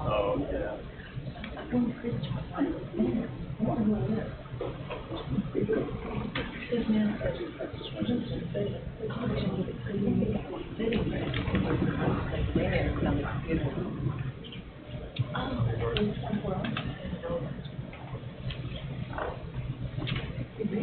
Oh, yeah. I'd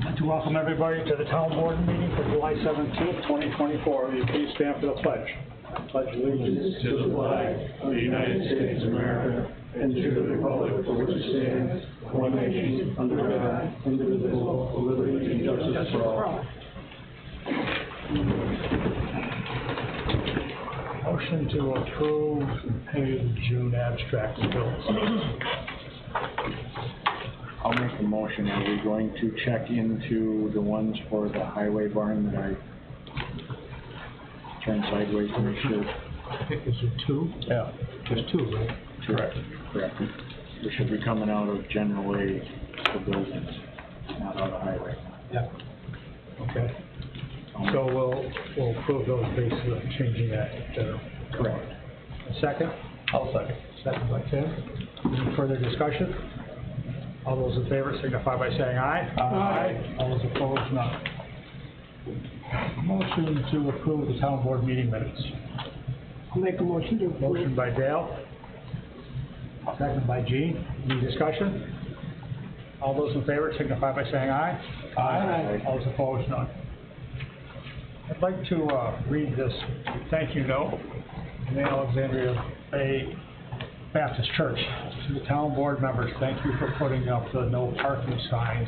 like to welcome everybody to the town board meeting for July 17th, 2024. Will you please stand for the pledge? I pledge allegiance To the flag of the United States of America and to the republic for which it stands, one nation, under God, indivisible, with liberty and justice for all. Motion to approve and pay the June abstract bills. I'll make a motion. Are we going to check into the ones for the highway barn that I turned sideways to make sure? Is it two? Yeah. There's two, right? Correct. Correct. They should be coming out of general aid for buildings, not out of highway. Yeah. Okay. So we'll approve those bases of changing that general. Correct. A second? I'll second. Second by Tim. Any further discussion? All those in favor signify by saying aye. Aye. All those opposed, none. Motion to approve the town board meeting minutes. I'll make a motion to approve. Motion by Dale. Second by Gene. Any discussion? All those in favor signify by saying aye. Aye. All those opposed, none. I'd like to read this thank you note from the Alexandria Bay Baptist Church. To the town board members, thank you for putting up the no parking signs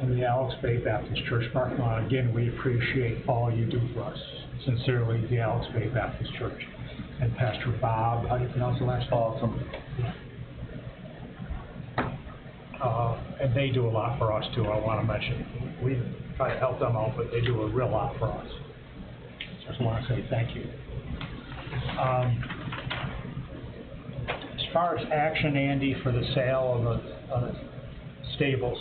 in the Alex Bay Baptist Church parking lot. Again, we appreciate all you do for us. Sincerely, the Alex Bay Baptist Church. And Pastor Bob, how do you pronounce the last name? Awesome. And they do a lot for us too, I want to mention. We try to help them out, but they do a real lot for us. Just want to say thank you. As far as action, Andy, for the sale of the stables,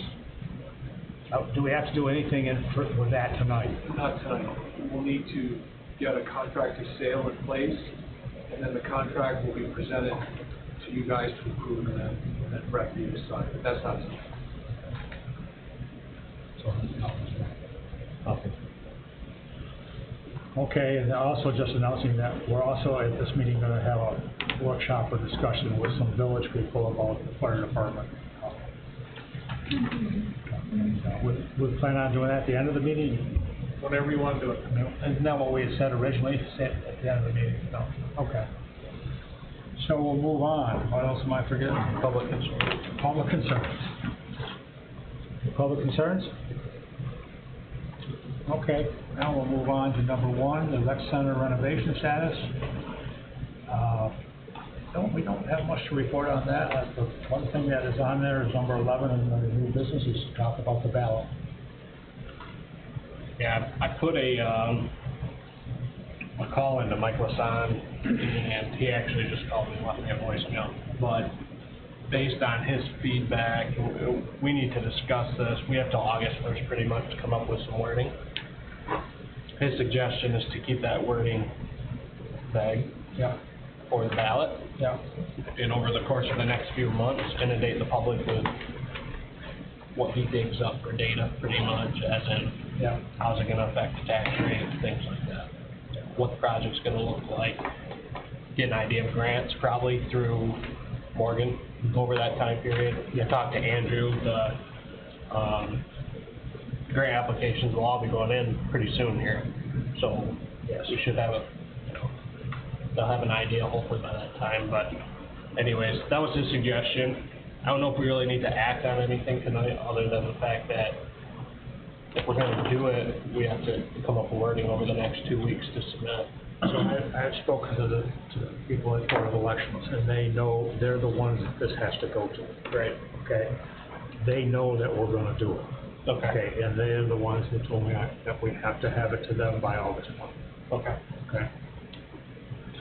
do we have to do anything with that tonight? Not tonight. We'll need to get a contract of sale in place, and then the contract will be presented to you guys to approve, and then Brett will decide. But that's not tonight. Okay, and also just announcing that we're also at this meeting going to have a workshop or discussion with some village people about the fire department. We plan on doing that at the end of the meeting? Whenever you want to do it. Isn't that what we had said originally, at the end of the meeting? No. Okay. So we'll move on. What else am I forgetting? Public concerns. Public concerns. Public concerns? Okay, now we'll move on to number one, the rec center renovation status. We don't have much to report on that. The one thing that is on there is number 11 in the new business is to talk about the ballot. Yeah, I put a call into Mike Lasan, and he actually just called me and left me a voicemail. But based on his feedback, we need to discuss this. We have till August 1st pretty much to come up with some wording. His suggestion is to keep that wording vague. Yeah. For the ballot. Yeah. And over the course of the next few months, inundate the public with what he digs up for data, pretty much, as in how's it going to affect the tax rate, things like that. What the project's going to look like. Get an idea of grants, probably through Morgan over that time period. You talk to Andrew, the grant applications will all be going in pretty soon here. So we should have they'll have an idea hopefully by that time. But anyways, that was his suggestion. I don't know if we really need to act on anything tonight other than the fact that if we're going to do it, we have to come up with wording over the next 2 weeks to submit. So I have spoken to the people at Board of Elections, and they know they're the ones that this has to go to. Great. Okay? They know that we're going to do it. Okay. And they're the ones that told me that we have to have it to them by August 1. Okay. Okay?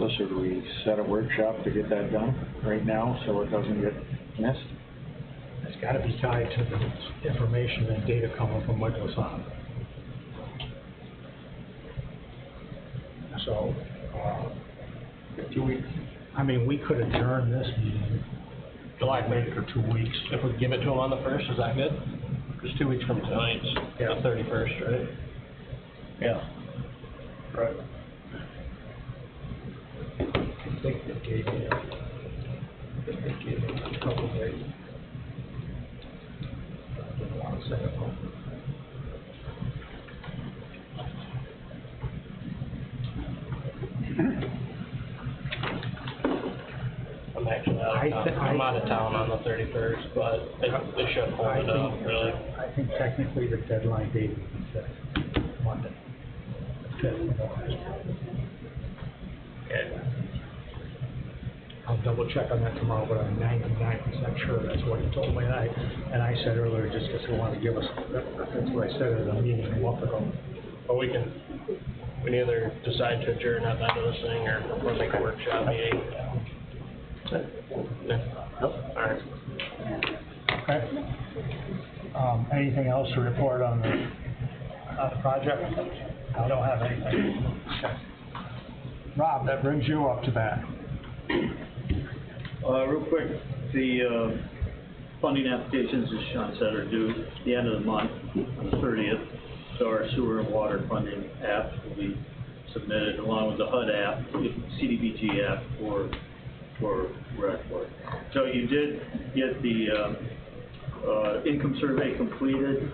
So should we set a workshop to get that done right now so it doesn't get missed? It's gotta be tied to the information and data coming from Microsoft. So, we could adjourn this meeting July wait for 2 weeks. If we give it to them on the 1st, is that good? Because 2 weeks from tonight's Yeah. the 31st, right? Yeah. Right. I think they gave me a couple of days. I didn't want to say it. I'm actually I'm out of town on the 31st, but they should hold it up, really. I think technically the deadline date is set Monday. I'll double check on that tomorrow, but I'm 99% sure that's what he told me. And I said earlier, just because he wanted to give us, that's what I said at a meeting a month ago. But we can either decide to adjourn at that other thing or make a workshop meeting. Yeah. All right. Okay. Anything else to report on the project? I don't have anything. Okay. Rob, that brings you up to bat. Real quick, the funding applications, as Sean said, are due at the end of the month, on the 30th. So our sewer and water funding app will be submitted along with the HUD app, the CDBG app for rec work. So you did get the income survey completed,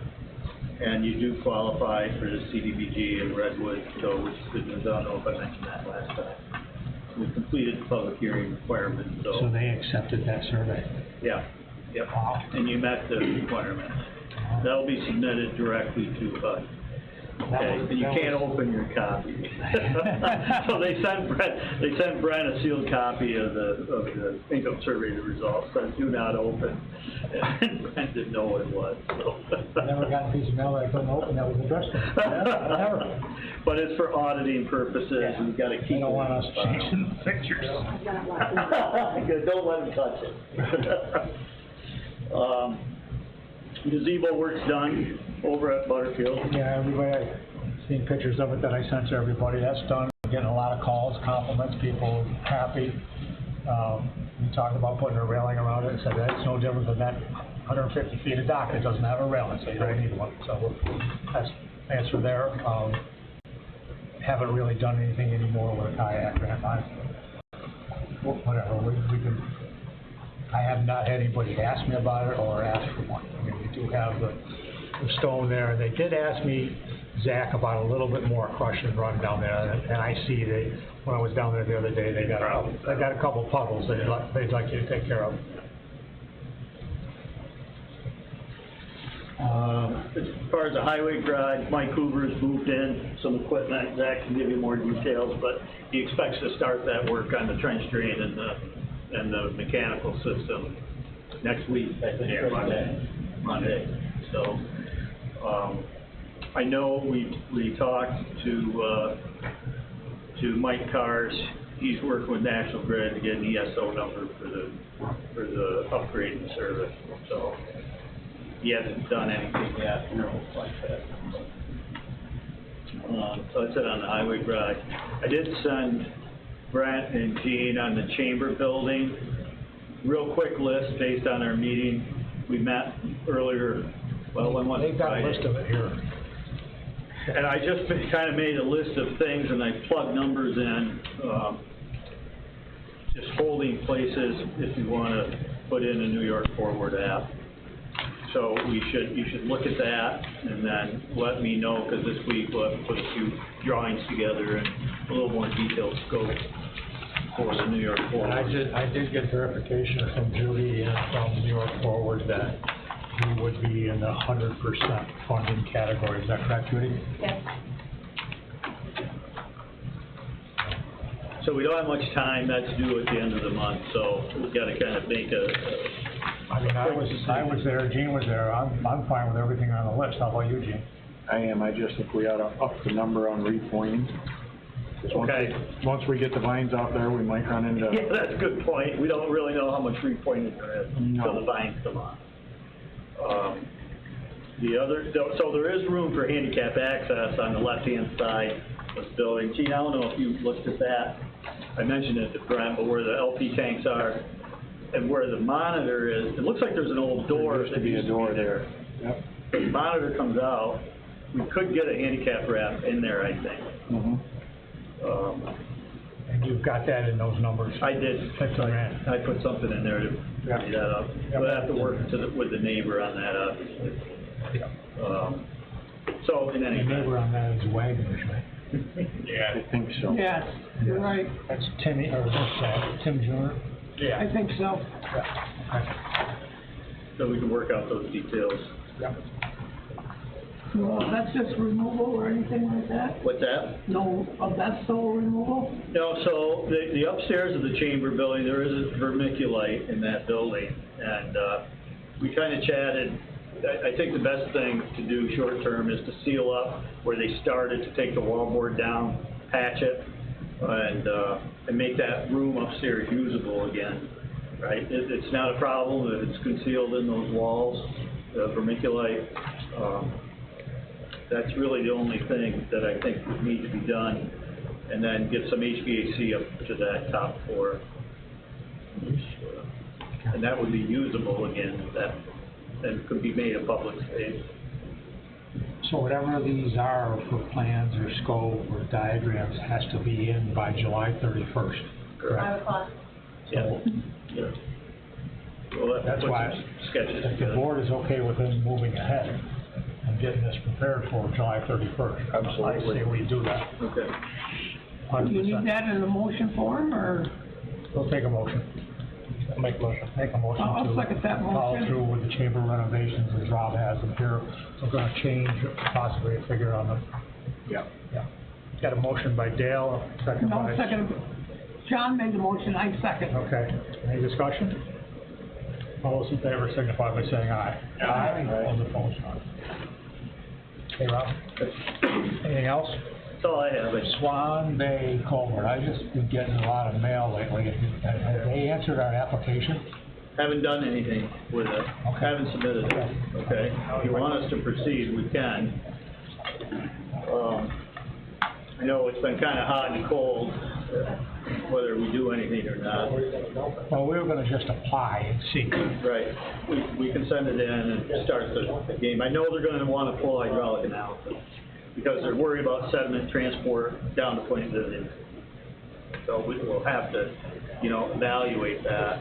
and you do qualify for the CDBG in Redwood, so which is good news. I don't know if I mentioned that last time. We completed the public hearing requirement, So they accepted that survey? yeah, yep. Wow. And you met the requirements. That'll be submitted directly to HUD. Okay, and you can't open your copy. So they sent Brent a sealed copy of the income survey results, but do not open. And Brent didn't know what it was, so. I never got a piece of mail that I couldn't open that was addressed to me. Never. But it's for auditing purposes, we've got to keep. They don't want us changing the pictures. Good, don't let them touch it. Gazebo work's done over at Butterfield. Yeah, everybody, I've seen pictures of it that I sent to everybody. That's done. Getting a lot of calls, compliments, people happy. We talked about putting a railing around it and said that's no different than that 150 feet of dock that doesn't have a railing, so you don't need one. So that's the answer there. Haven't really done anything anymore with a kayak ramp. Whatever, we can. I have not had anybody ask me about it or ask for one. I mean, we do have the stone there. They did ask me, Zach, about a little bit more crush and run down there, and I see when I was down there the other day, they got a couple puddles they'd like you to take care of. As far as the highway garage, Mike Hoover's moved in some equipment. Zach can give you more details, but he expects to start that work on the trench drain and the mechanical system next week, I think. Yeah, Monday. So, I know we talked to Mike Cars. He's working with National Grid to get an ESO number for the upgrading service. So he hasn't done anything yet, like that. So I said on the highway garage. I did send Brent and Gene on the chamber building. Real quick list based on our meeting. We met earlier, well, when was it? They've got a list of it here. And I just kind of made a list of things and I plugged numbers in, just holding places if you want to put in a New York Forward app. So you should look at that and then let me know, because this week we'll have to put a few drawings together and a little more detailed scope for the New York Forward. I did get verification from Judy and from New York Forward that we would be in the 100% funding category. Is that correct, Judy? Yes. So we don't have much time. That's due at the end of the month, so we've got to kind of make I mean, I was there, Gene was there. I'm fine with everything on the list. How about you, Gene? I am. I just think we ought to up the number on repointing. Okay. Once we get the vines out there, we might run into. Yeah, that's a good point. We don't really know how much repointing there is until No. the vines come on. So there is room for handicap access on the left-hand side of the building. Gene, I don't know if you looked at that. I mentioned it to Brent, but where the LP tanks are and where the monitor is, it looks like there's an old door. There used to be a door there. Yep. If the monitor comes out, we could get a handicap ramp in there, I think. And you've got that in those numbers? I did. That's all right. I put something in there to Yeah. figure that out. Yeah. But I have to work with the neighbor on that, obviously. Yeah. So in any The neighbor event, on that is Wagner's, right? Yeah. I think so. Yes, you're right. That's Timmy, or that's Tim Jr.? I think so. Yeah. so we can work out those details. Yeah. No asbestos removal or anything like that? What's that? No asbestos removal? No, so the upstairs of the chamber building, there is a vermiculite in that building, and we kind of chatted. I think the best thing to do short term is to seal up where they started, to take the wallboard down, patch it, and make that room upstairs usable again, right? It's not a problem if it's concealed in those walls, the vermiculite. That's really the only thing that I think would need to be done, and then get some HVAC up to that top floor. And that would be usable again, and could be made a public space. So whatever these are for plans or scope or diagrams has to be in by July 31st. Correct. Yeah. Yeah. Well, That's put why, some sketches if the together. board is okay with them moving ahead and getting this prepared for July 31st. Absolutely. I say we do that, Okay. Do you need 100%. that in the motion form, or? We'll take a motion. I'll make a motion. Make a motion I'll to second that follow motion. through with the chamber renovations as Rob has them here. We're gonna change possibly a figure on them. Yeah. Yeah. Got a motion by Dale, second No, by. second. John made the motion, I second. Okay, any discussion? All those in favor signify by saying aye. Aye. All those opposed, none. Okay, Rob? Anything else? That's all I have. Swan Bay Culvert, I've just been getting a lot of mail lately. Have they answered our application? Haven't done anything with it. Okay. Haven't submitted it, okay? If you want us to proceed, we can. I know it's been kind of hot and cold, whether we do anything or not. Well, we were gonna just apply and see. Right. We can send it in and start the game. I know they're going to want a full hydraulic analysis, because they're worried about sediment transport down to Point Vivian. So we'll have to, evaluate that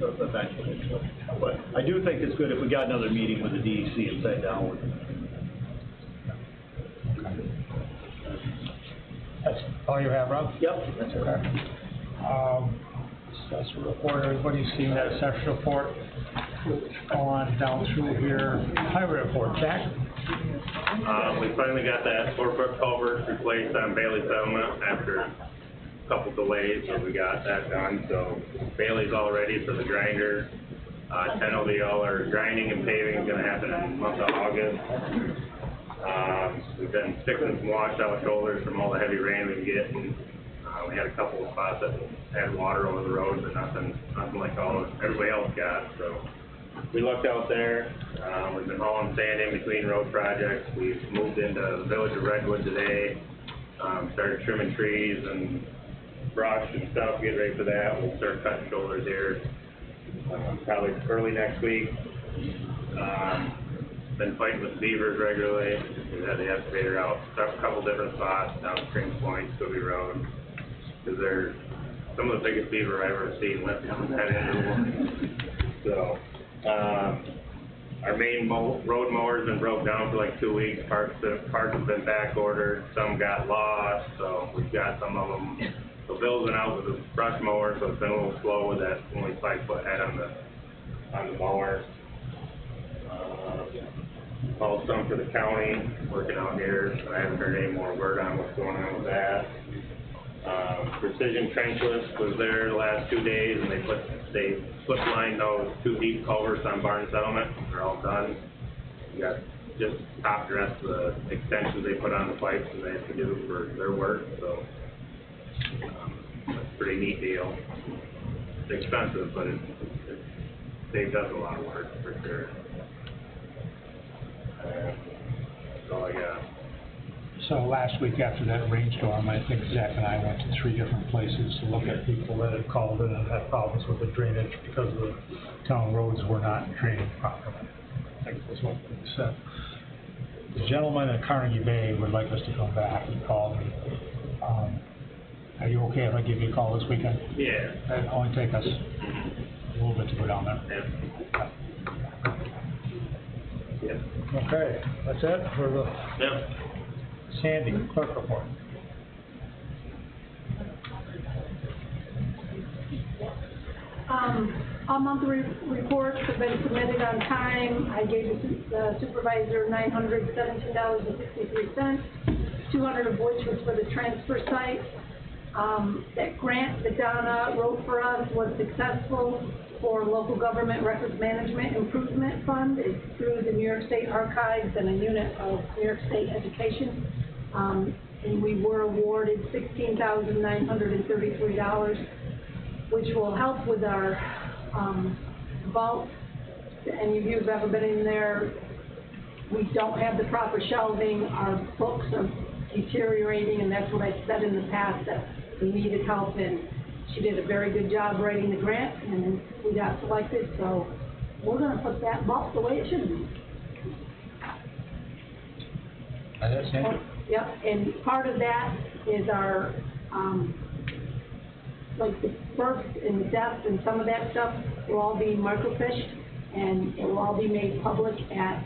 eventually. But I do think it's good if we got another meeting with the DEC and sat down with them. That's all you have, Rob? Yep. That's okay. Assessor report, everybody's seen that assessor report. Go on down through here, highway report, Jack? We finally got that 4-foot culvert replaced on Bailey settlement after a couple delays, so we got that done. So Bailey's all ready for the grinder. 10 ODL, or grinding and paving, is gonna happen in the month of August. We've been fixing some washout shoulders from all the heavy rain we've been getting. We had a couple of spots that had water over the road, but nothing like everybody else got. So we looked out there. We've been hauling sand in between road projects. We've moved into the village of Redwood today. Started trimming trees and brush and stuff, get ready for that. We'll start cutting shoulders here probably early next week. Been fighting with beavers regularly. We had the excavator out a couple different spots down Spring Point, Scooby Road, because they're some of the biggest beaver I've ever seen lift head into one. So, our main road mower's been broke down for like 2 weeks. Parts have been back ordered. Some got lost, so we've got some of them. So Bill's been out with a brush mower, so it's been a little slow with that only 5-foot head on the mower. Called some for the county, working out here. I haven't heard any more word on what's going on with that. Precision Trenchless was there the last 2 days, and they slip lined those 2 deep culverts on Barn Settlement. They're all done. We got just top dress the extensions they put on the pipes that they have to do for their work. So It's a pretty neat deal. It's expensive, but it saved us a lot of work, for sure. That's all I got. So last week after that rainstorm, I think Zach and I went to 3 different places to look at people that had called in and had problems with the drainage because the town roads were not draining properly. I think was what we said. The gentleman at Carnegie Bay would like us to come back. He called me. Are you okay if I give you a call this weekend? Yeah. It'll only take us a little bit to go down there. Yeah. Okay, that's it for the Yep. Sandy clerk report. All monthly reports have been submitted on time. I gave the supervisor $917.63, 200 of which was for the transfer site. That grant that Donna wrote for us was successful for Local Government Records Management Improvement Fund. It's through the New York State Archives and a unit of New York State Education. And we were awarded $16,933, which will help with our vault. Any of you who've ever been in there, we don't have the proper shelving. Our books are deteriorating, and that's what I said in the past, that we needed help, and she did a very good job writing the grant, and we got selected, so we're gonna put that vault the way it should be. That's it? Yep, and part of that is our, like the birth and the death and some of that stuff will all be microfished, and it will all be made public at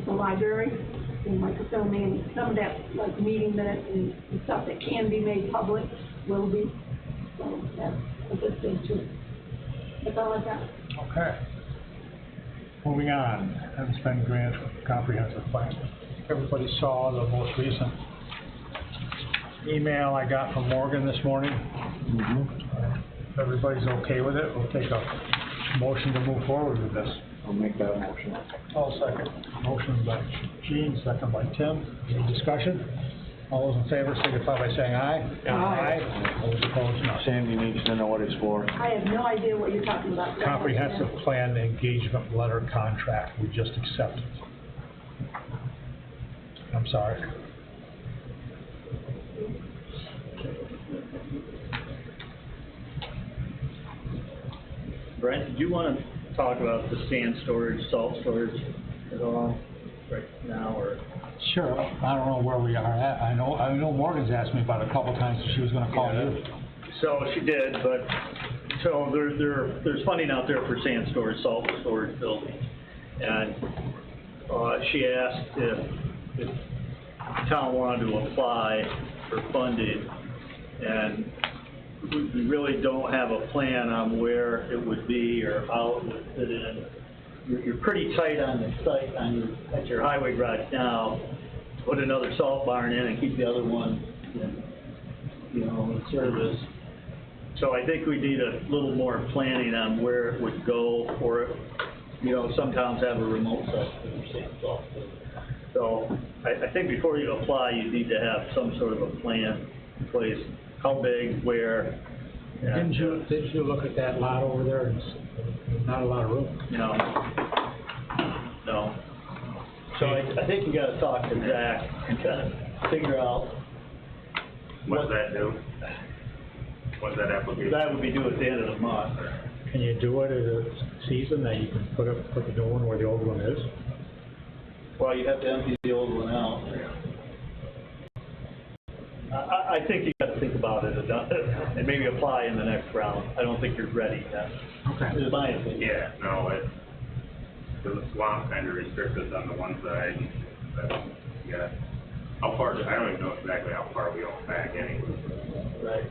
the library, in microfilming. Some of that, like meeting minutes and stuff that can be made public will be, so that's a good thing too. That's all I got. Okay. Moving on, haven't spent grant comprehensive plan. Everybody saw the most recent email I got from Morgan this morning. If everybody's okay with it, we'll take a motion to move forward with this. I'll make that motion. I'll second. Motion by Gene, second by Tim. Any discussion? All those in favor signify by saying aye. Aye. Those opposed, no. Sandy needs to know what it's for. I have no idea what you're talking about. Comprehensive plan engagement letter contract, we just accepted. I'm sorry. Brent, did you want to talk about the sand storage, salt storage at all right now, or? Sure, I don't know where we are at. I know Morgan's asked me about it a couple times, and she was gonna call you. So she did, but, so there's funding out there for sand storage, salt storage buildings. And, she asked if the town wanted to apply for funding, and we really don't have a plan on where it would be or how it would fit in. You're pretty tight on the site, at your highway garage now. Put another salt barn in and keep the other one in service. So I think we need a little more planning on where it would go for it. Some towns have a remote site for their sand salt. So I think before you apply, you need to have some sort of a plan in place. How big, where. Didn't you look at that lot over there? There's not a lot of room. No. So I think you gotta talk to Zach and kind of figure out. What's that do? What's that application? That would be due at the end of the month. Can you do it at a season that you can put the new one where the old one is? Well, you have to empty the old one out. I think you gotta think about it and maybe apply in the next round. I don't think you're ready yet. Okay. Is my opinion. Yeah, no, the swamp kind of restricts us on the one side, but, yeah. How far, I don't even know exactly how far we own back anyway. Right.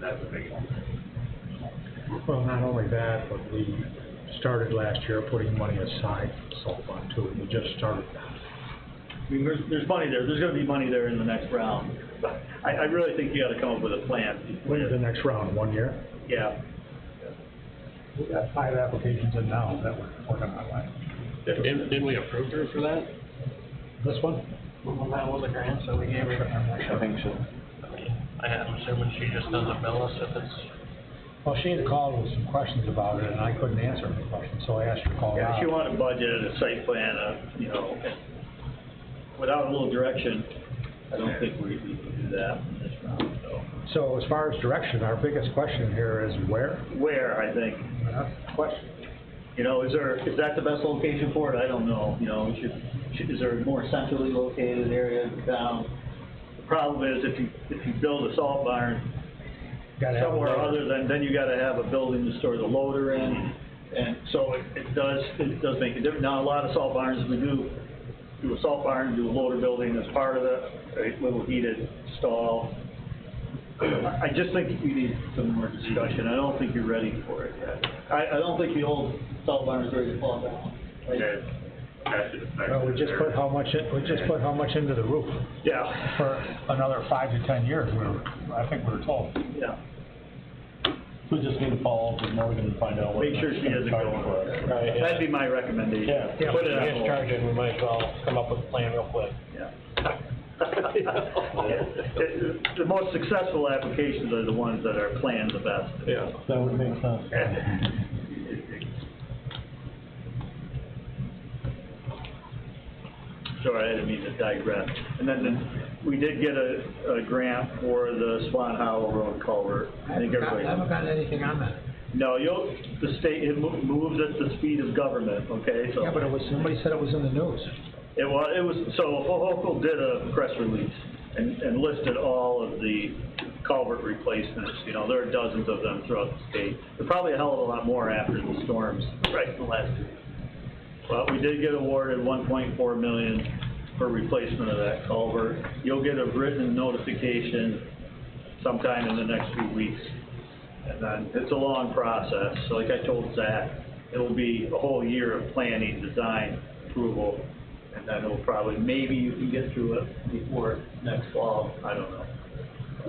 That's the big one. Well, not only that, but we started last year putting money aside for the salt fund too. We just started that. I mean, there's money there. There's gonna be money there in the next round. But I really think you gotta come up with a plan. When is the next round? 1 year? Yeah. We got 5 applications in now that we're working on, right? Didn't we approve her for that? This one? Well, that was a grant, so we gave her. I think so. I'm assuming she just doesn't bill us if it's. Well, she had called with some questions about it, and I couldn't answer the questions, so I asked her to call Yeah, out. she wanted budgeted a site plan, you know, without a little direction, I don't think we can do that in this round, so. So as far as direction, our biggest question here is where? Where, I think, That's the question. you know, is that the best location for it? I don't know, you know, is there a more centrally located area in town? The problem is if you build a salt barn Gotta have a somewhere loader. other than, then you gotta have a building to store the loader in, and so it does make a difference. Now, a lot of salt barns, we do a salt barn, do a loader building as part of it, a little heated stall. I just think you need some more discussion. I don't think you're ready for it yet. I don't think the old salt barn is ready to fall down. Okay, that should affect. Well, we just put how much into the roof Yeah, for another 5 to 10 years, I think we were told. yeah. We just need to follow up with Morgan and find out what. Make sure she isn't going for it. Right, yeah. That'd be my recommendation. Yeah, Put it if on she gets hold. charging, we might as well come up with a plan real quick. Yeah. The most successful applications are the ones that are planned the best. Yeah. That would make sense. Sorry, I didn't mean to digress. And then we did get a grant for the Swan Hollow Road culvert. I think everybody. gotten anything on that. No, the state, it moves at the speed of government, okay, so. Yeah, but somebody said it was in the news. It was, so Hochul did a press release and listed all of the culvert replacements, you know, there are dozens of them throughout the state. There's probably a hell of a lot more after the storms, right, the last 2 years. But we did get awarded $1.4 million for replacement of that culvert. You'll get a written notification sometime in the next few weeks. And then it's a long process, so like I told Zach, it'll be a whole year of planning, design, approval, and then it'll probably, maybe you can get through it before next fall, I don't know.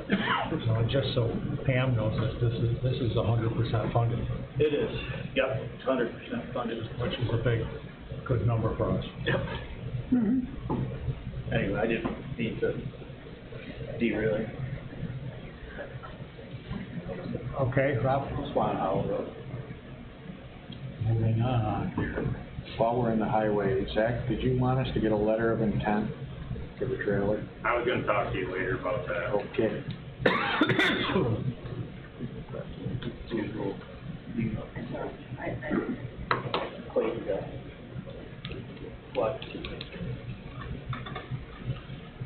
So just so Pam knows that this is 100% funded, It is, yep, it's 100% funded. which is a good number for us. Yep. Anyway, I didn't mean to derail it. Okay, Rob? Swan Hollow Road. Moving on here. While we're in the highway, Zach, did you want us to get a letter of intent for the trailer? I was gonna talk to you later about that. Okay. Clayton got what?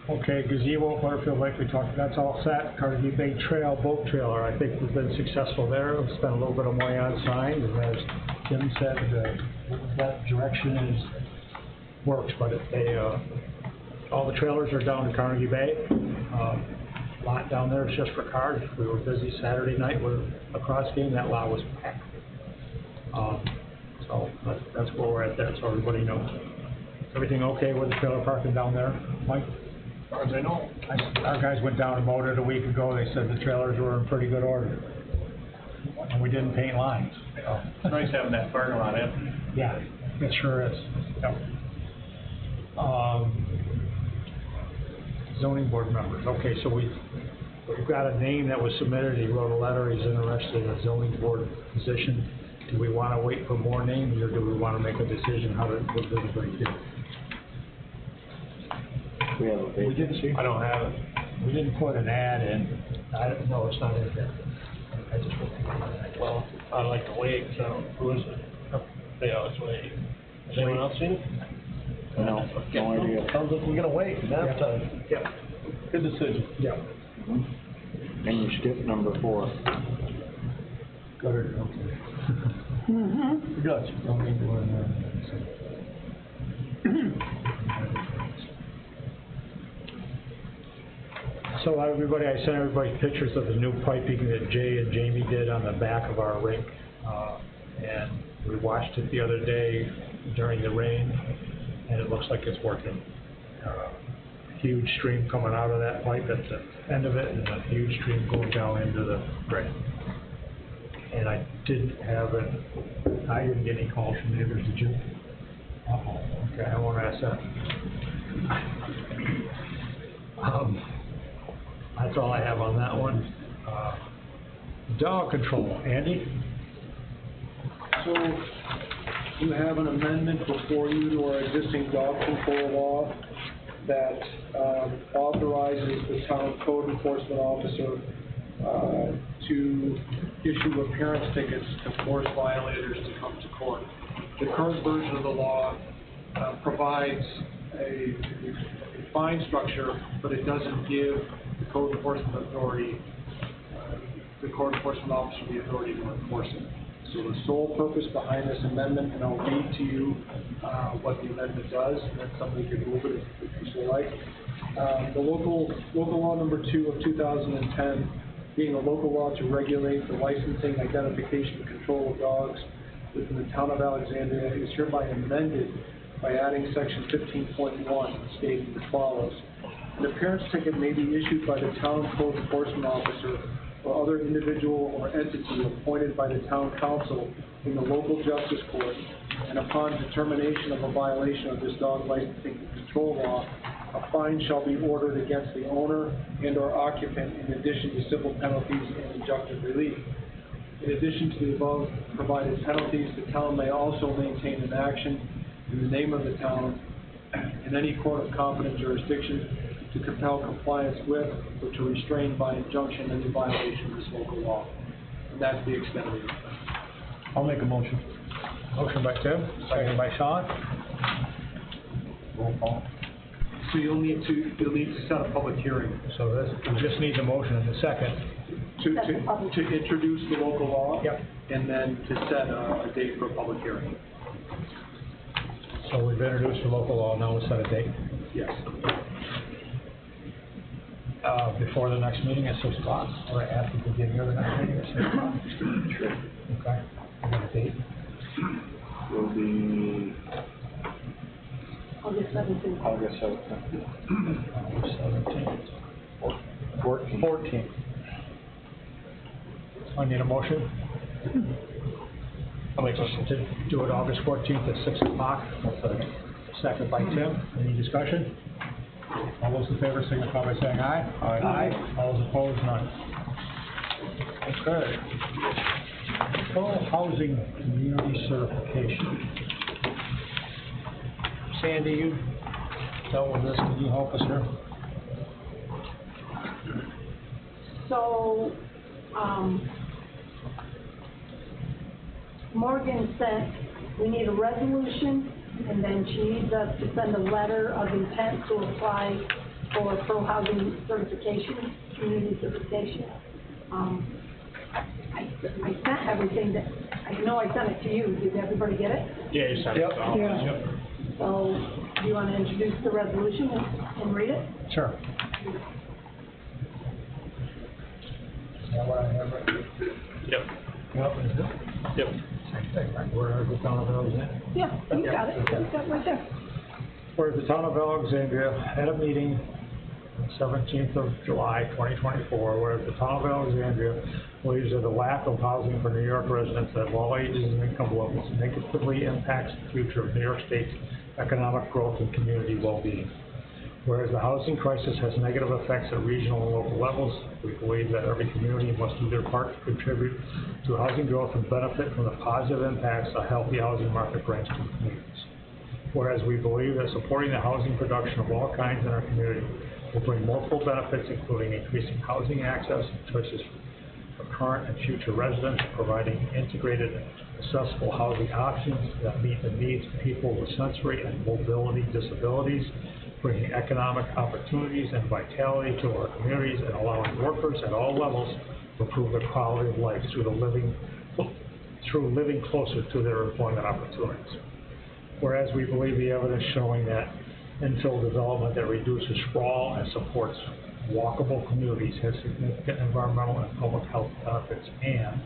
Okay, gazebo, Butterfield Lake, we talked, that's all set. Carnegie Bay Trail boat trailer, I think we've been successful there. We spent a little bit of money on signs, and as Tim said, that direction works, but all the trailers are down to Carnegie Bay. Lot down there is just for cars. We were busy Saturday night with a lacrosse game, that lot was packed. So that's where we're at there, so everybody knows. Everything okay with the trailer parking down there, Mike? As far as I know. Our guys went down and mowed it a week ago, they said the trailers were in pretty good order. And we didn't paint lines, so. It's nice having that burner on it. Yeah, it sure is, yep. Zoning board members, okay, so we've got a name that was submitted, he wrote a letter, he's interested in a zoning board position. Do we wanna wait for more names, or do we wanna make a decision how to, what does everybody do? We have a vacancy. I don't have it. We didn't put an ad in, no, it's not in there. I just put Well, I'd like to wait, so who is it? Yeah, let's wait. Has anyone else seen it? No, no idea. Sounds like we're gonna wait, nap time. Yep. Good decision. Yep. And you skipped number 4. Got it, okay. We got you. Don't need to go in there. So everybody, I sent everybody pictures of the new piping that Jay and Jamie did on the back of our rink. And we watched it the other day during the rain, and it looks like it's working. Huge stream coming out of that pipe at the end of it, and a huge stream going down into the drain. And I didn't get any calls from neighbors, did you? Okay, I won't ask that. That's all I have on that one. Dog control, Andy? So, you have an amendment before you to our existing dog control law that authorizes the town code enforcement officer to issue appearance tickets to force violators to come to court. The current version of the law provides a fine structure, but it doesn't give the code enforcement authority, the code enforcement officer the authority to enforce it. So the sole purpose behind this amendment, and I'll read to you what the amendment does, and then somebody can move it if you so like. The local law number 2 of 2010, being a local law to regulate the licensing, identification, and control of dogs within the town of Alexandria, is hereby amended by adding section 15.1 stating as follows. An appearance ticket may be issued by the town code enforcement officer or other individual or entity appointed by the town council in the local justice court, and upon determination of a violation of this dog licensing and control law, a fine shall be ordered against the owner and or occupant in addition to civil penalties and injunctive relief. In addition to the above provided penalties, the town may also maintain an action in the name of the town in any court of competent jurisdiction to compel compliance with or to restrain by injunction any violation of this local law. And that's the extent of it. I'll make a motion. Motion by Tim, second by Sean. Roll call. So you'll need to set a public hearing So this, we just need the motion in a second. to introduce the local law. Yep. And then to set a date for a public hearing. So we've introduced the local law, now we'll set a date. Yes. Before the next meeting at 6 o'clock, or after the beginning of the next meeting at 6 o'clock? Sure. Okay, we got a date? Will be August 17th. August 17th. August 17th. 14th. I need a motion. I'll make a motion. To do it August 14th at 6 o'clock. Second by Tim. Any discussion? All those in favor signify by saying aye. Aye. All those opposed, none. Okay. Full housing community certification. Sandy, you dealt with this. Can you help us here? So, Morgan said we need a resolution, and then she needs us to send a letter of intent to apply for pro-housing certification, community certification. I sent everything that, I know I sent it to you. Did everybody get it? Yeah, you sent it. Yep. Yeah. Yep. So, do you want to introduce the resolution and read it? Sure. Is that what I have right here? Yep. Yep, is it? Yep. Same thing, right? Where the town of Alexandria? Yeah, you got it. You got it right there. Whereas the town of Alexandria had a meeting on the 17th of July, 2024, whereas the town of Alexandria believes that the lack of housing for New York residents at all ages and income levels negatively impacts the future of New York State's economic growth and community well-being. Whereas the housing crisis has negative effects at regional and local levels, we believe that every community must do their part to contribute to housing growth and benefit from the positive impacts a healthy housing market brings to communities. Whereas we believe that supporting the housing production of all kinds in our community will bring multiple benefits, including increasing housing access and choices for current and future residents, providing integrated and accessible housing options that meet the needs of people with sensory and mobility disabilities, bringing economic opportunities and vitality to our communities, and allowing workers at all levels to improve their quality of life through living closer to their employment opportunities. Whereas we believe the evidence showing that infill development that reduces sprawl and supports walkable communities has significant environmental and public health benefits, and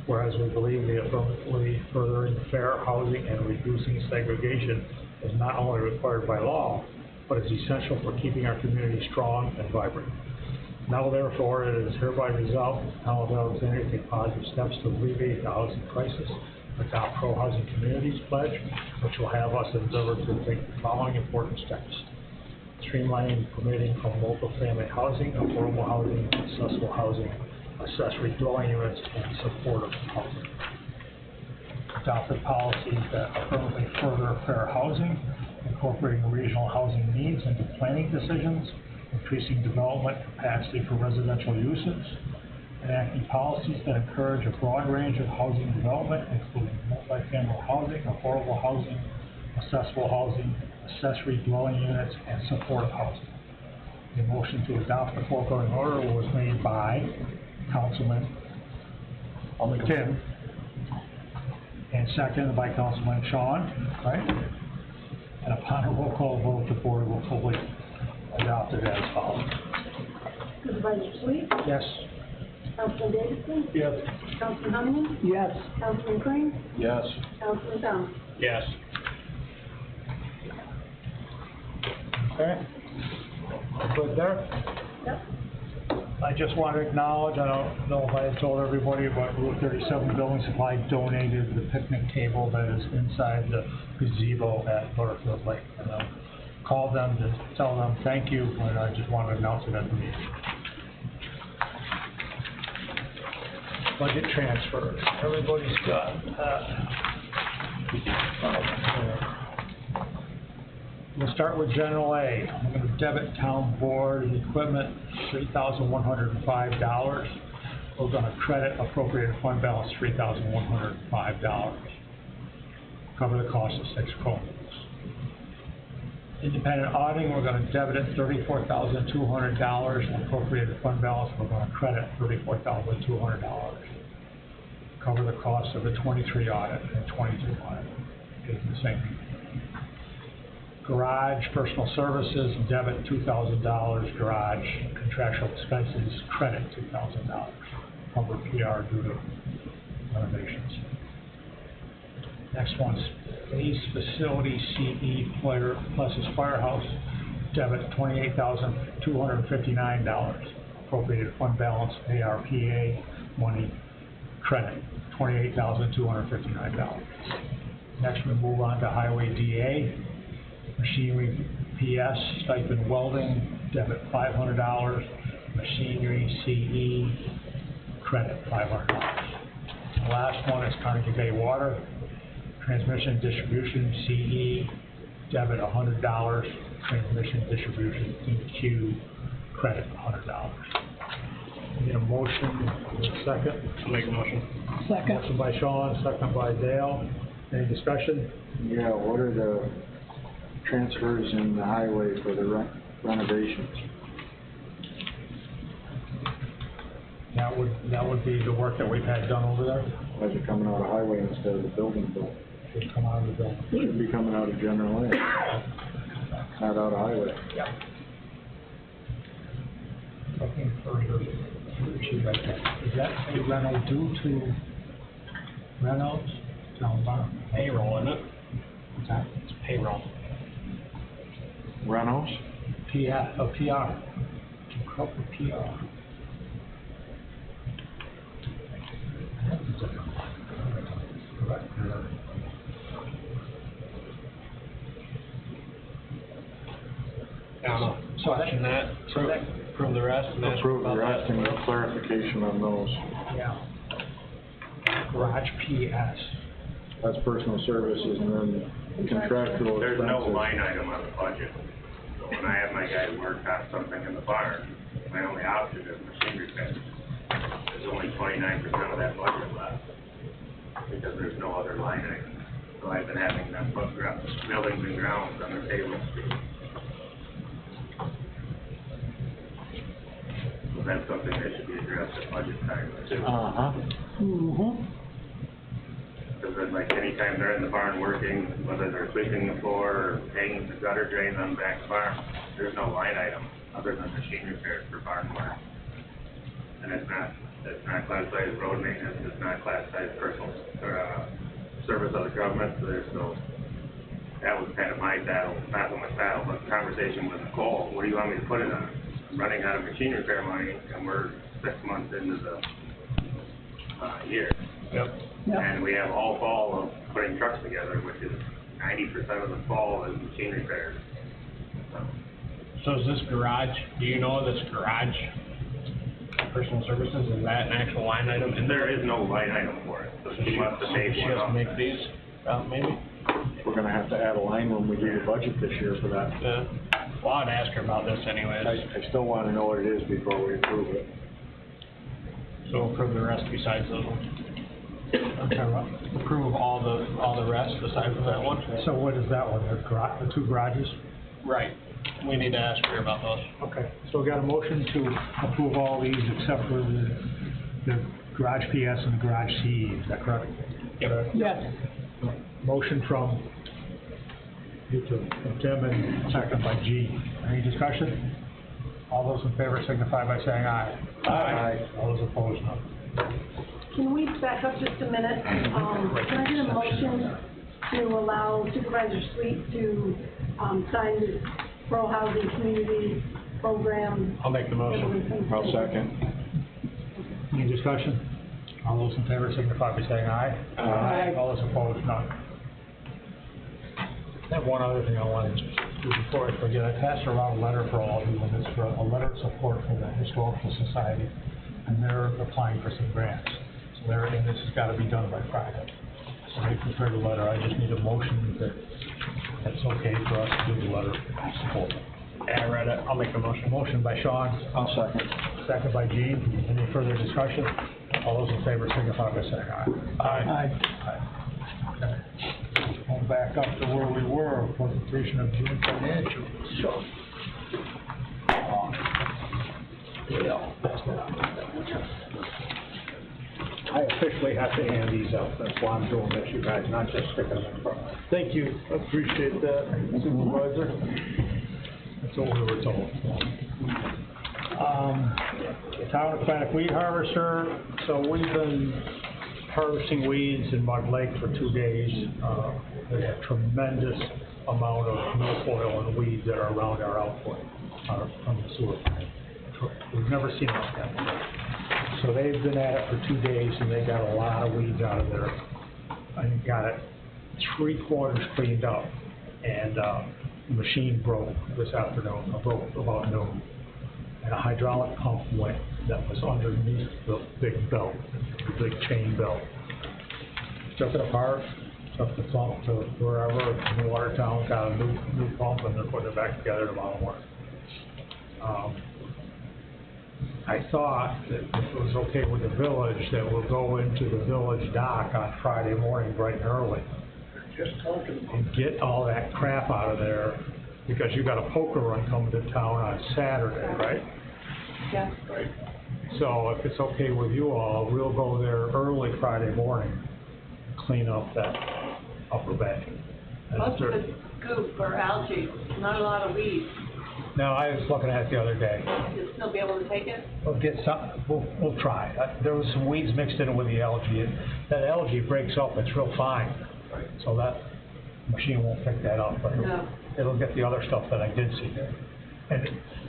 whereas we believe the affirmatively furthering fair housing and reducing segregation is not only required by law, but is essential for keeping our community strong and vibrant. Now therefore, it is hereby resolved that the town of Alexandria take positive steps to alleviate the housing crisis, adopt pro-housing communities pledge, which will have us endeavor to take the following important steps. streamlining permitting of multifamily housing, affordable housing, accessible housing, accessory dwelling units, and supportive housing. Adopted policies that affirmatively further fair housing, incorporating regional housing needs into planning decisions, increasing development capacity for residential uses, enacting policies that encourage a broad range of housing development, including multifamily housing, affordable housing, accessible housing, accessory dwelling units, and supportive housing. The motion to adopt the foregoing order was made by Councilman Tim, and seconded by Councilman Sean, right? And upon a roll call vote, the board will fully adopt it as follows. Supervisor Sweet? Yes? Councilman Davidson? Yes. Councilman Honeyman? Yes. Councilman Crane? Yes. Councilman Thomas? Yes. Okay. Good there? Yep. I just want to acknowledge, I don't know if I had told everybody, but Route 37 Building Supply donated the picnic table that is inside the gazebo at Butterfield Lake. And I called them to tell them thank you, and I just wanted to announce it at the meeting. Budget transfers. Everybody's got We'll start with General A. I'm going to debit town board equipment $3,105. We're going to credit appropriated fund balance $3,105. Cover the cost of 6 Chromebooks. Independent auditing, we're going to debit it $34,200. Appropriated fund balance, we're going to credit $34,200. Cover the cost of the 23 audit and 22 audit. It's the same. Garage, personal services, debit $2,000. Garage, contractual expenses, credit $2,000. Cover PR due to renovations. Next one's Space Facility CE Plessis Firehouse, debit $28,259. Appropriated fund balance, ARPA, money, credit, $28,259. Next we move on to Highway DA. Machinery PS, stipend welding, debit $500. Machinery CE, credit $500. The last one is Carnegie Bay Water. Transmission distribution CE, debit $100. Transmission distribution EQ, credit $100. Need a motion, need a second? I'll make a motion. Second. Motion by Sean, second by Dale. Any discussion? Yeah, what are the transfers in the highway for the renovations? That would be the work that we've had done over there. Why is it coming out of highway instead of the building bill? Should come out of the building. Should be coming out of general aid, not out of highway. Yeah. Looking further, sheet right there. Is that a rental due to Reynolds? Town bottom. Payroll, isn't it? What's that? It's payroll. Reynolds? PR. Corporate PR. I don't know. So that- Question that, so that- approve the rest and ask Approve the about rest that. and get clarification on those. Yeah. Garage PS. That's personal services and then contractual There's no expenses. line item on the budget. So when I have my guys work on something in the barn, my only option is machine repairs. There's only 29% of that budget left, because there's no other line item. So I've been having them put buildings and grounds on their payroll sheet. So that's something that should be addressed at budget time too. Uh-huh. Because then, like, anytime they're in the barn working, whether they're sweeping the floor or hanging the gutter drains on the back farm, there's no line item other than machine repairs for barn work. And it's not classified as road maintenance, it's not classified as personal, service of the government, so there's no, that was kind of my battle, not so much battle, but the conversation with Nicole, what do you want me to put it on? I'm running out of machine repair money, and we're 6 months into the, year. Yep. And we have all fall of putting trucks together, which is 90% of the fall is machine repairs. So So is this garage, do you know this garage, personal services, is that an actual line item? And There is no line item for it, so she wants to take She one has to off. make these, maybe? We're gonna have to add a line when we do the budget this year for that. Yeah. Well, I'd ask her about this anyways. I still wanna know what it is before we approve it. So approve the rest besides those ones. Okay, well, Approve all the rest besides that one? so what is that one, the two garages? Right. We need to ask her about those. Okay, so we got a motion to approve all these except for the garage PS and the garage CE, is that correct? Yep. Yes. Motion from you two, from Tim, and second by G. Any discussion? All those in favor signify by saying aye. Aye. All those opposed, no. Can we back up just a minute? Can I get a motion to allow Supervisor Sweet to, sign the pro housing community program? I'll make the motion. I'll second. Any discussion? All those in favor signify by saying aye. Aye. All those opposed, none. I have one other thing I wanted to do before I forget. I passed around a letter for all of you, and it's for a letter of support for the Historical Society, and they're applying for some grants. So and this has got to be done by Friday. So they prepared a letter. I just need a motion that it's okay for us to do the letter of support. Yeah, I read it. I'll make the motion. Motion by Sean. I'll second. Second by Gene. Any further discussion? All those in favor signify by saying aye. Aye. Aye. Okay. Going back up to where we were, presentation of June financials. Sure. Yeah, that's I officially have to hand these out. That's why I'm doing this, you guys, not just sticking them in front. Thank you, I appreciate that, Supervisor. That's what we were told. Town Aquatic Weed Harvester, so we've been harvesting weeds in Mud Lake for 2 days. There's a tremendous amount of milfoil and weeds that are around our output, from the sewer plant. We've never seen like that before. So they've been at it for 2 days and they got a lot of weeds out of there. I got it 3/4 cleaned up, and the machine broke this afternoon, broke about noon. And a hydraulic pump went that was underneath the big belt, the big chain belt. Took it apart, took the pump to wherever, in Watertown, got a new pump, and they're putting it back together tomorrow morning. I thought that if it was okay with the village, that we'll go into the village dock on Friday morning bright and early. And get all that crap out of there, because you got a poker run coming to town on Saturday, right? Yes. So if it's okay with you all, we'll go there early Friday morning, clean up that upper bay. Most of it's goop or algae, not a lot of weeds. Now, I was looking at it the other day. You'll still be able to take it? We'll get some, we'll try. There was some weeds mixed in with the algae. That algae breaks up, it's real fine. So that machine won't pick that up, but No. it'll get the other stuff that I did see there. And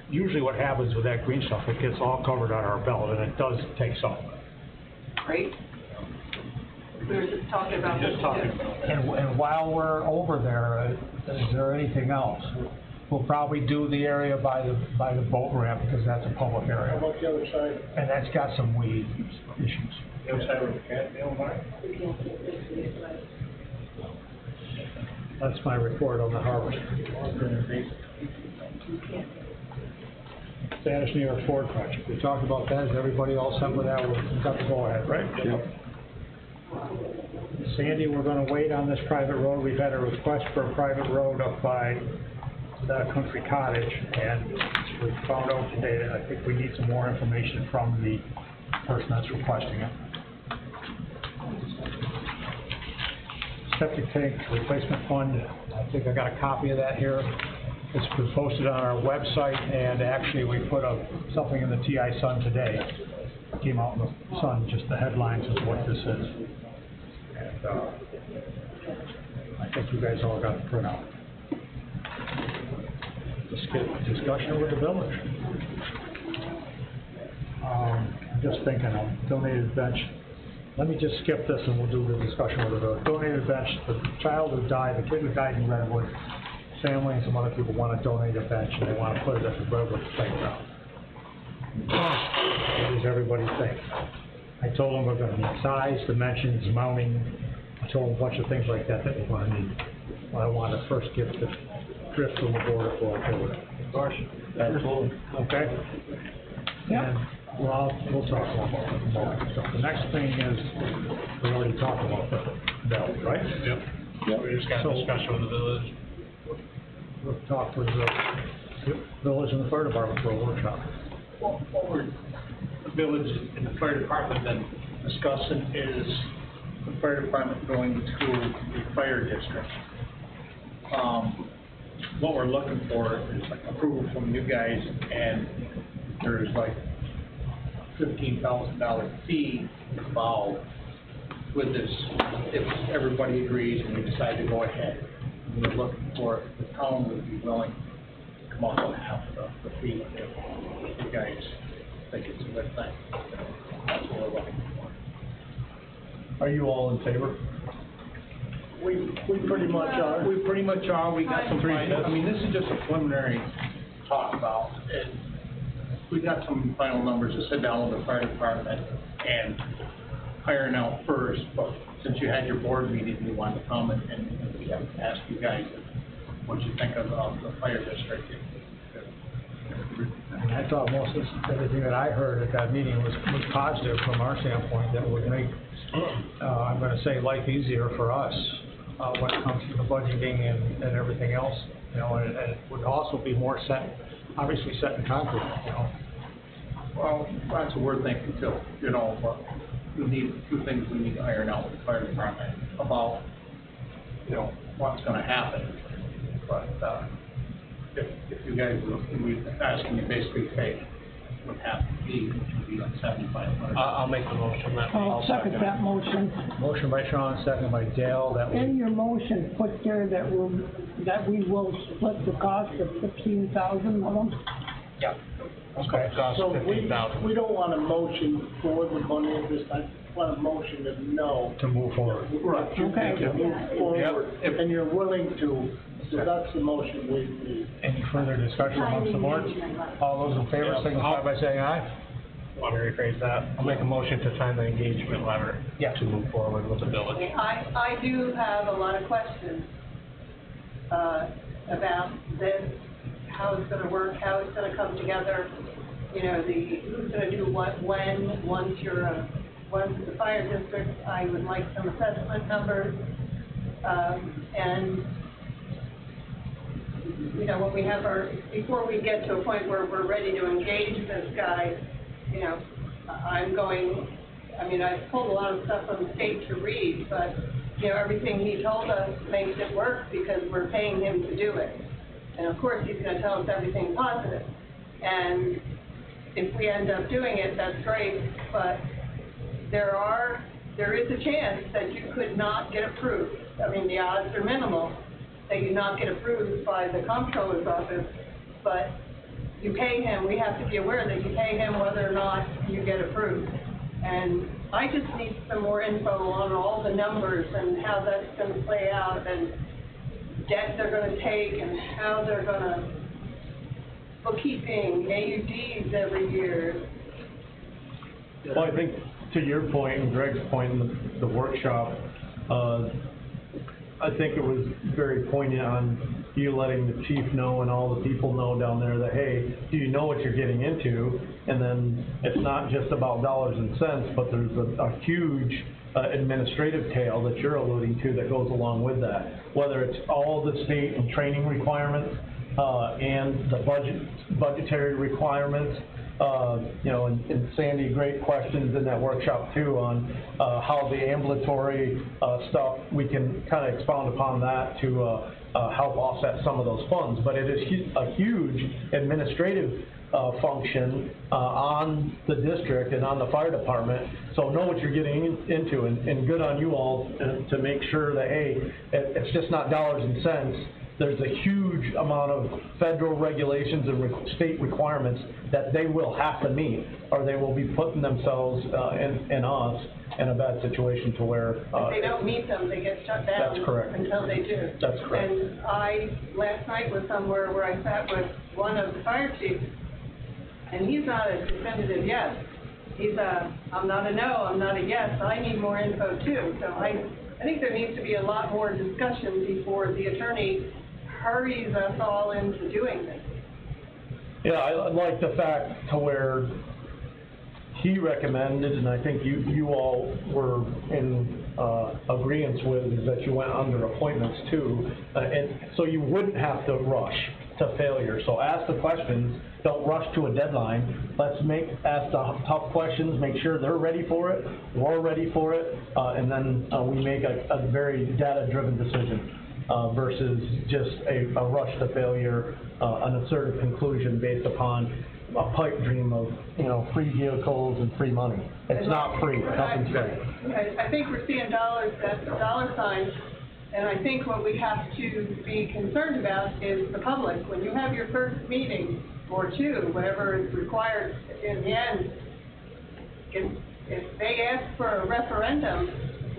usually what happens with that green stuff, it gets all covered on our belt, and it does take some. Great. We were just talking about this too. And while we're over there, is there anything else? We'll probably do the area by the boat ramp, because that's a public area. How about the other side? And that's got some weed issues. The other side of the cat, Mark? That's my report on the harvest. Spanish New York Ford project. We talked about that. Is everybody all set with that? We've got the go ahead, right? Yep. Sandy, we're gonna wait on this private road. We've had a request for a private road up by the Country Cottage, and we found out today that I think we need some more information from the person that's requesting it. Septic tank replacement fund, I think I got a copy of that here. It's been posted on our website, and actually we put something in the TI Sun today. It came out in the Sun, just the headlines is what this is. And I think you guys all got the printout. Discussion with the village. I'm just thinking of donated bench. Let me just skip this and we'll do the discussion with the village. Donated bench, the child who died, the kid who died in Redwood, family and some other people wanna donate a bench and they wanna put it at the Redwood playground. What does everybody think? I told them we're gonna need size, dimensions, mounting, I told them a bunch of things like that that we're gonna need. Well, I wanted to first get the drift from the board before I go with it. Of course, absolutely. Okay? And, well, we'll talk about that. So the next thing is, we already talked about the bell, right? Yep. We just got a discussion with the village. We'll talk with the village and the fire department for a workshop. What we're, the village and the fire department been discussing is the fire department going to the fire district. What we're looking for is like approval from you guys, and there's like $15,000 fee involved with this, if everybody agrees and we decide to go ahead. We're looking for, if the town would be willing to come up with half the fee if you guys think it's a good thing. That's what we're looking for. Are you all in favor? We pretty much are. We pretty much are. We got some, I mean, this is just a preliminary talk about it. We got some final numbers to sit down with the fire department and iron out first, but since you had your board meeting, we wanted to come and ask you guys what you think of the fire district. And I thought most of everything that I heard at that meeting was positive from our standpoint, that would make, I'm gonna say, life easier for us, when it comes to the budgeting and everything else, you know, and it would also be more set, obviously set in concrete, you know. Well, that's what we're thinking too, you know, but we need, two things we need to iron out with the fire department about, you know, what's gonna happen. But, if you guys were, we asking you basically pay would have to be, which would be like $7,500. I'll make the motion that. I'll second that motion. Motion by Sean, second by Dale, that In we, your motion, put there that we will split the cost of 15,000 of them. Yeah. okay, Cost So $15,000. we don't want a motion for the money at this time, we want a motion to no. to move forward. Right. Okay. To move forward, and you're willing to, so that's the motion we need. Any further discussion amongst the board? All those in favor signify by saying aye. Want me to rephrase that? I'll make a motion to sign the engagement letter. Yeah. To move forward with the village. I do have a lot of questions about this, how it's gonna work, how it's gonna come together, you know, who's gonna do what, when, once the fire district, I would like some assessment numbers, and, you know, when we have before we get to a point where we're ready to engage this guy, you know, I've pulled a lot of stuff from the state to read, but, you know, everything he told us makes it work because we're paying him to do it. And of course, he's gonna tell us everything positive. And if we end up doing it, that's great, but there is a chance that you could not get approved. I mean, the odds are minimal that you not get approved by the comptroller's office, but you pay him, we have to be aware that you pay him whether or not you get approved. And I just need some more info on all the numbers and how that's gonna play out, and debt they're gonna take, and how they're gonna bookkeeping, AUDs every year. Well, I think to your point and Greg's point in the workshop, I think it was very poignant on you letting the chief know and all the people know down there that, hey, do you know what you're getting into? And then it's not just about dollars and cents, but there's a huge administrative tail that you're alluding to that goes along with that. Whether it's all the state and training requirements and the budgetary requirements. You know, and Sandy, great questions in that workshop too on how the ambulatory stuff, we can kind of expound upon that to help offset some of those funds. But it is a huge administrative function on the district and on the fire department. So know what you're getting into, and good on you all to make sure that, hey, it's just not dollars and cents. there's a huge amount of federal regulations and state requirements that they will have to meet, or they will be putting themselves, and us in a bad situation to where, If they don't meet them, they get shut down. That's correct. Until they do. That's correct. And last night was somewhere where I sat with one of the fire chiefs, and he's not a definitive yes. He's I'm not a no, I'm not a yes, I need more info too. So I think there needs to be a lot more discussion before the attorney hurries us all into doing this. Yeah, I like the fact to where he recommended, and I think you all were in agreeance with, is that you went under appointments too, and so you wouldn't have to rush to failure. So ask the questions, don't rush to a deadline. Let's ask the tough questions, make sure they're ready for it, we're ready for it, and then we make a very data-driven decision versus just a rush to failure, an assertive conclusion based upon a pipe dream of, free vehicles and free money. It's not free, nothing's free. I think we're seeing dollar signs, and I think what we have to be concerned about is the public. When you have your first meeting, or two, whatever is required in the end, if they ask for a referendum,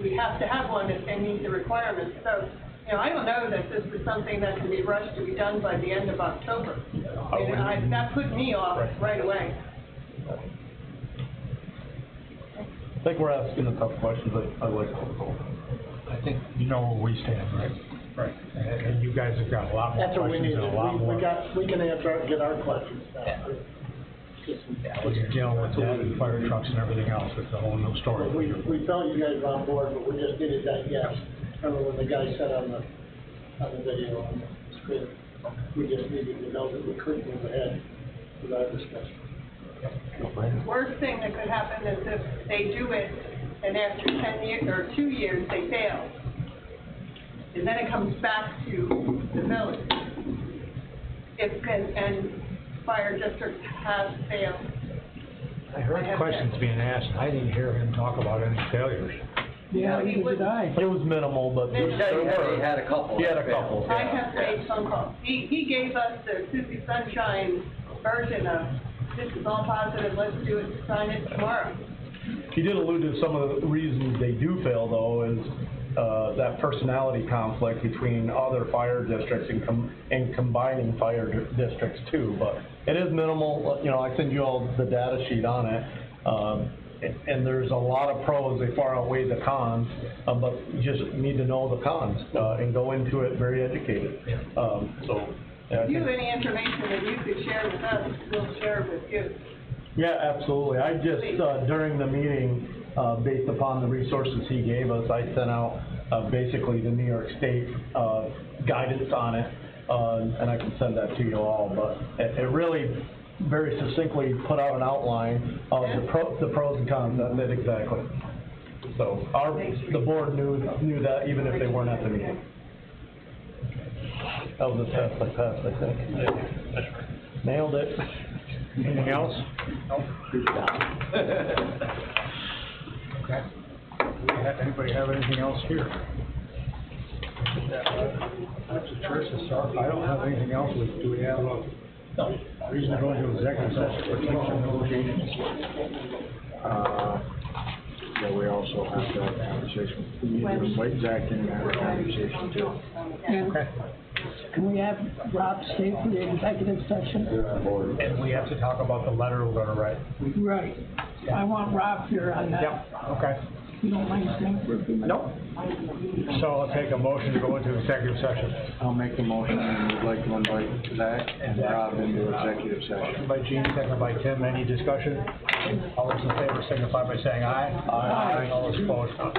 we have to have one if they meet the requirements. So, I don't know that this is something that can be rushed to be done by the end of October. That put me off right away. I think we're asking the tough questions, but I like it. I think you know where we stand, right? Right. And you guys have got a lot more That's what we questions need. and a lot more. We can get our questions now. Yeah, when you're dealing with that and fire trucks and everything else, it's a whole new story. We felt you guys were on board, but we just needed that yes. Remember when the guy said on the video, on the screen, we just needed to know that we couldn't move ahead with our discussion. Worst thing that could happen is if they do it and after 10 years or 2 years they fail. And then it comes back to the village. And fire districts have failed. I heard questions being asked, and I didn't hear him talk about any failures. Yeah, neither did I. It was minimal, but there were. He had a couple. He had a couple. I have made phone calls. He gave us the Susie Sunshine version of, this is all positive, let's do it, sign it tomorrow. He did allude to some of the reasons they do fail, though, is that personality conflict between other fire districts and combining fire districts too. But it is minimal. I send you all the data sheet on it. And there's a lot of pros, they far outweigh the cons, but you just need to know the cons and go into it very educated. If you have any information that you could share with us, we'll share it with you. Yeah, absolutely. I just, during the meeting, based upon the resources he gave us, I sent out basically the New York State guidance on it, and I can send that to you all. But it really very succinctly put out an outline of the pros and cons. That's it exactly. So the board knew that even if they weren't at the meeting. That was a test I passed, I think. Yeah. Nailed it. Anything else? Nope. Good job. Okay. Anybody have anything else here? That's the church to start. I don't have anything else. Do we have a reason to go into executive session for election negotiations? Yeah, we also have to have a conversation. We need to invite Zach in and have a conversation too. Okay. Can we have Rob stay for the executive session? And we have to talk about the letter we're gonna write. Right. I want Rob here on that. Yep, okay. You don't mind staying for a few minutes? Nope. So I'll take a motion to go into executive session. I'll make the motion and we'd like to invite Zach and Rob into executive session. Motion by Gene, second by Tim. Any discussion? All those in favor signify by saying aye. Aye. All those opposed, no.